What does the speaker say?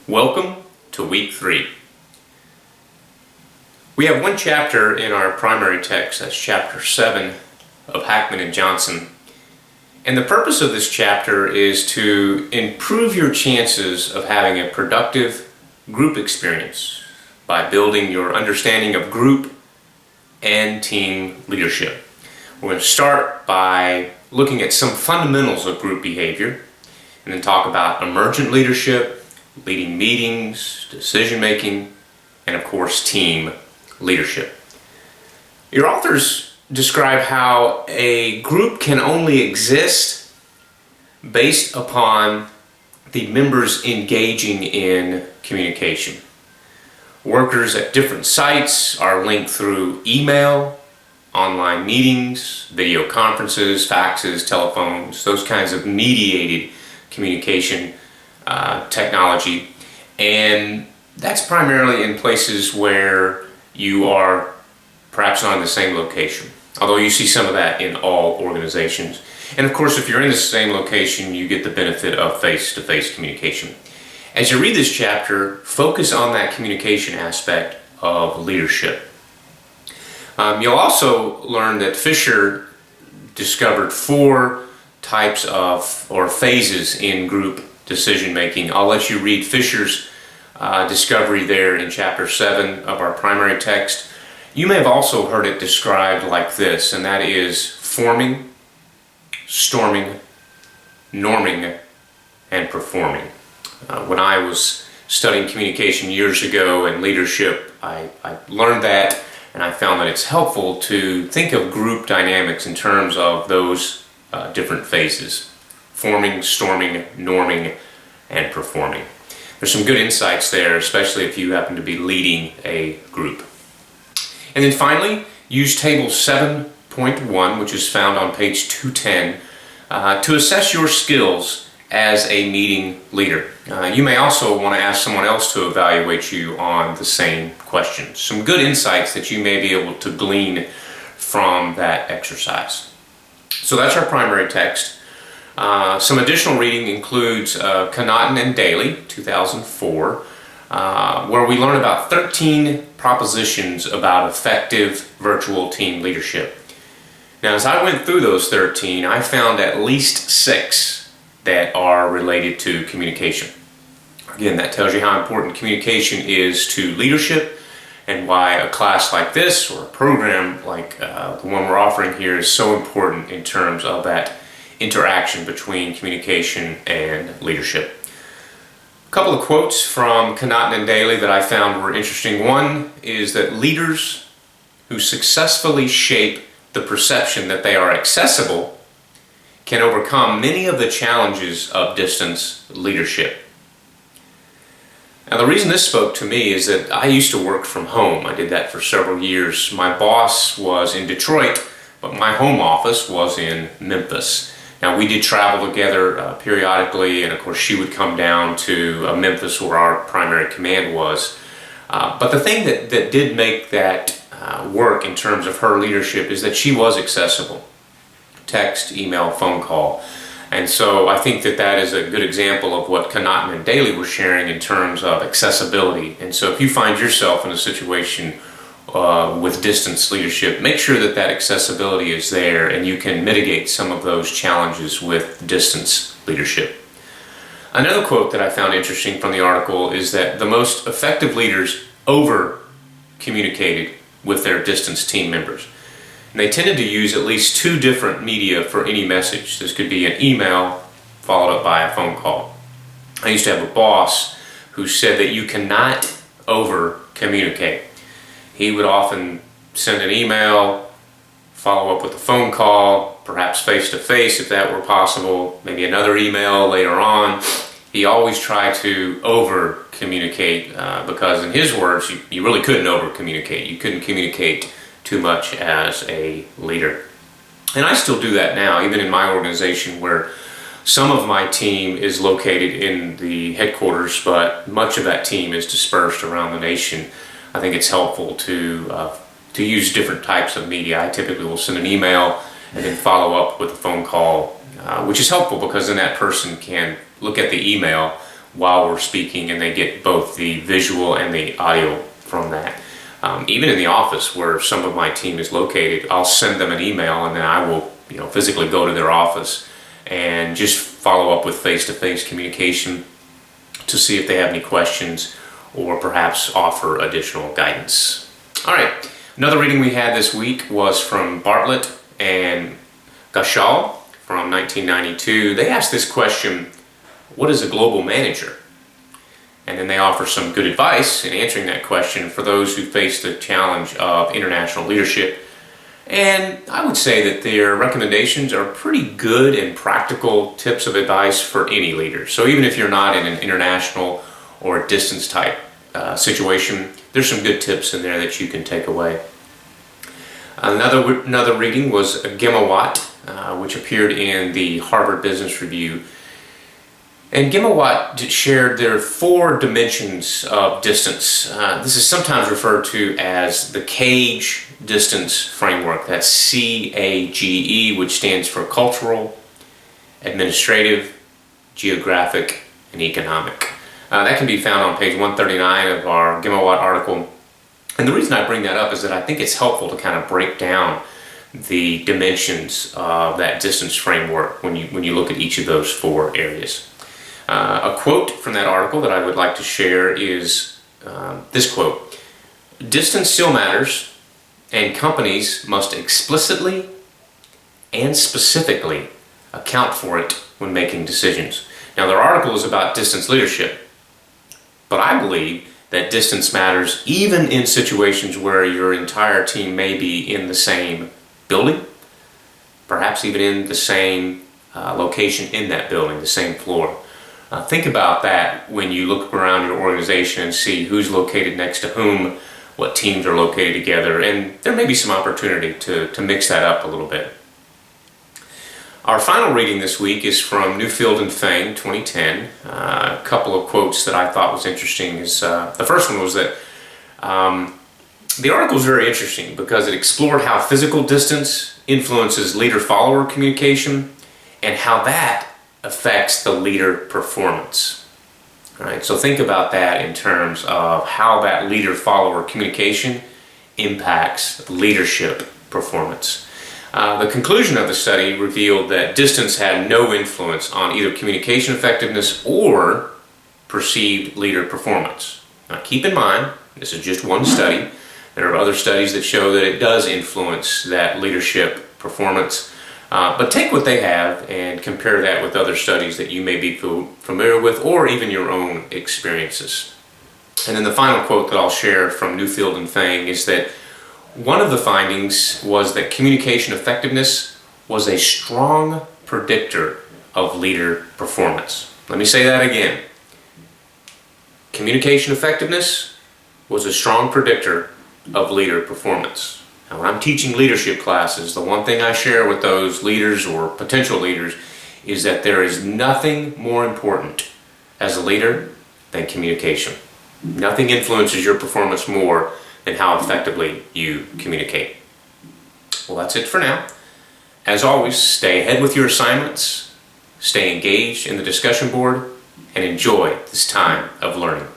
Welcome to week 3. We have one chapter in our primary text, that's chapter 7 of Hackman and Johnson. And the purpose of this chapter is to improve your chances of having a productive group experience by building your understanding of group and team leadership. We're going to start by looking at some fundamentals of group behavior, and then talk about emergent leadership, leading meetings, decision making, and of course team leadership. Your authors describe how a group can only exist based upon the members engaging in communication. Workers at different sites are linked through email, online meetings, video conferences, faxes, telephones, those kinds of mediated communication technology, and that's primarily in places where you are perhaps not in the same location, although you see some of that in all organizations. And of course, if you're in the same location, you get the benefit of face-to-face communication. As you read this chapter, focus on that communication aspect of leadership. You'll also learn that Fisher discovered 4 types of or phases in group decision making. I'll let you read Fisher's discovery there in chapter 7 of our primary text. You may have also heard it described like this, and that is forming, storming, norming, and performing. When I was studying communication years ago and leadership, I learned that, and I found that it's helpful to think of group dynamics in terms of those different phases: forming, storming, norming, and performing. There's some good insights there, especially if you happen to be leading a group. And then finally, use table 7.1, which is found on page 210, to assess your skills as a meeting leader. You may also want to ask someone else to evaluate you on the same questions. Some good insights that you may be able to glean from that exercise. So that's our primary text. Some additional reading includes Connaughton and Daly, 2004, where we learn about 13 propositions about effective virtual team leadership. Now, as I went through those 13, I found at least 6 that are related to communication. Again, that tells you how important communication is to leadership, and why a class like this or a program like the one we're offering here is so important in terms of that interaction between communication and leadership. A couple of quotes from Connaughton and Daly that I found were interesting. One is that leaders who successfully shape the perception that they are accessible can overcome many of the challenges of distance leadership. Now, the reason this spoke to me is that I used to work from home. I did that for several years. My boss was in Detroit, but my home office was in Memphis. Now, we did travel together periodically, and of course she would come down to Memphis where our primary command was. But the thing that did make that work in terms of her leadership is that she was accessible. Text, email, phone call. And so I think that is a good example of what Connaughton and Daly were sharing in terms of accessibility. And so if you find yourself in a situation with distance leadership, make sure that accessibility is there and you can mitigate some of those challenges with distance leadership. Another quote that I found interesting from the article is that the most effective leaders over-communicated with their distance team members. And they tended to use at least 2 different media for any message. This could be an email followed up by a phone call. I used to have a boss who said that you cannot over-communicate. He would often send an email, follow up with a phone call, perhaps face-to-face if that were possible, maybe another email later on. He always tried to over-communicate because in his words, you really couldn't over-communicate. You couldn't communicate too much as a leader. And I still do that now, even in my organization where some of my team is located in the headquarters, but much of that team is dispersed around the nation. I think it's helpful to use different types of media. I typically will send an email and then follow up with a phone call, which is helpful because then that person can look at the email while we're speaking, and they get both the visual and the audio from that. Even in the office where some of my team is located, I'll send them an email, and then I will physically go to their office and just follow up with face-to-face communication to see if they have any questions or perhaps offer additional guidance. All right, another reading we had this week was from Bartlett and Gashal from 1992. They asked this question, what is a global manager? And then they offer some good advice in answering that question for those who face the challenge of international leadership. And I would say that their recommendations are pretty good and practical tips of advice for any leader. So even if you're not in an international or a distance type situation, there's some good tips in there that you can take away. Another reading was Gimawatt, which appeared in the Harvard Business Review. And Gimawatt shared their 4 dimensions of distance. This is sometimes referred to as the CAGE distance framework. That's CAGE, which stands for cultural, administrative, geographic, and economic. That can be found on page 139 of our Gimawatt article. And the reason I bring that up is that I think it's helpful to kind of break down the dimensions of that distance framework when you look at each of those 4 areas. A quote from that article that I would like to share is this quote: "Distance still matters, and companies must explicitly and specifically account for it when making decisions." Now, their article is about distance leadership, but I believe that distance matters even in situations where your entire team may be in the same building, perhaps even in the same location in that building, the same floor. Think about that when you look around your organization and see who's located next to whom, what teams are located together, and there may be some opportunity to mix that up a little bit. Our final reading this week is from Newfield and Fang, 2010. A couple of quotes that I thought was interesting is the first one was that the article is very interesting because it explored how physical distance influences leader-follower communication and how that affects the leader performance. All right, so think about that in terms of how that leader-follower communication impacts leadership performance. The conclusion of the study revealed that distance had no influence on either communication effectiveness or perceived leader performance. Now keep in mind, this is just one study. There are other studies that show that it does influence that leadership performance. But take what they have and compare that with other studies that you may be familiar with or even your own experiences. And then the final quote that I'll share from Newfield and Fang is that one of the findings was that communication effectiveness was a strong predictor of leader performance. Let me say that again. Communication effectiveness was a strong predictor of leader performance. Now, when I'm teaching leadership classes, the one thing I share with those leaders or potential leaders is that there is nothing more important as a leader than communication. Nothing influences your performance more than how effectively you communicate. Well, that's it for now. As always, stay ahead with your assignments, stay engaged in the discussion board, and enjoy this time of learning.